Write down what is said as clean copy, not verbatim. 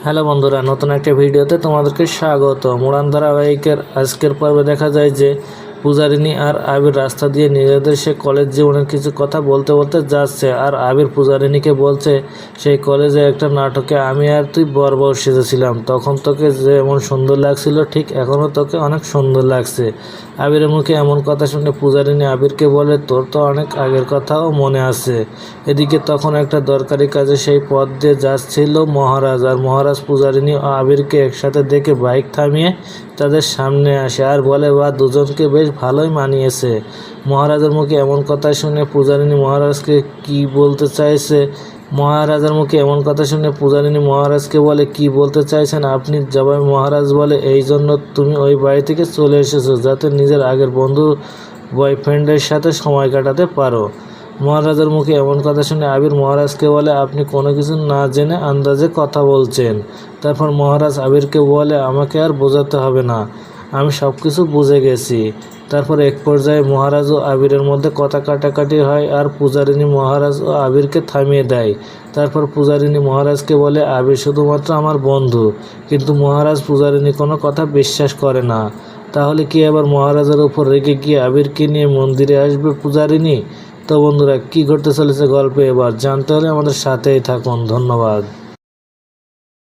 Hello বন্ধুরা, নতুন একটা ভিডিওতে তোমাদেরকে স্বাগত। উড়ান ধারাবাহিকের আজকের পর্বে দেখা যায় যে পূজারিনী আর আবির রাস্তা দিয়ে নিজেদের সে কলেজ জীবনের কিছু কথা বলতে বলতে যাচ্ছে। আর আবির পূজারিনীকে বলছে, সেই কলেজে একটা নাটকে আমি আর তুই বর সেজেছিলাম, তখন তোকে যেমন সুন্দর লাগছিল ঠিক এখনও তোকে অনেক সুন্দর লাগছে। আবিরের মুখে এমন কথা শুনে পূজারিনী আবিরকে বলে, তোর তো অনেক আগের কথাও মনে আছে। এদিকে তখন একটা দরকারি কাজে সেই পথ দিয়ে যাচ্ছিল মহারাজ, আর মহারাজ পূজারিনী ও আবিরকে একসাথে দেখে বাইক থামিয়ে তাদের সামনে আসে আর বলে, বা দুজনকে বেশ ভালোই মানিয়েছে। মহারাজের মুখে এমন কথা শুনে পূজারিনী মহারাজকে কি বলতে চাইছে মহারাজের মুখে এমন কথা শুনে পূজারিনী মহারাজকে বলে, কি বলতে চাইছেন আপনি? জবাবে মহারাজ বলে, এই জন্য তুমি ওই বাড়ি থেকে চলে এসেছো যাতে নিজের আগের বন্ধু বয়ফ্রেন্ডের সাথে সময় কাটাতে পারো। মহারাজের মুখে এমন কথা শুনে আবির মহারাজকে বলে, আপনি কোনো কিছু না জেনে আন্দাজে কথা বলছেন। তারপর মহারাজ আবিরকে বলে, আমাকে আর বোঝাতে হবে না, আমি সব কিছু বুঝে গেছি। তারপর এক পর্যায়ে মহারাজ ও আবিরের মধ্যে কথা কাটাকাটি হয় আর পূজারিনী মহারাজ ও আবিরকে থামিয়ে দেয়। তারপর পূজারিনী মহারাজকে বলে, আবির শুধুমাত্র আমার বন্ধু। কিন্তু মহারাজ পূজারিনী কোনো কথা বিশ্বাস করে না। তাহলে কি আবার মহারাজের উপর রেগে গিয়ে আবিরকে নিয়ে মন্দিরে আসবে পূজারিনী? তো বন্ধুরা, কি ঘটতে চলেছে গল্পে এবার জানতে হলে আমাদের সাথেই থাকুন। ধন্যবাদ।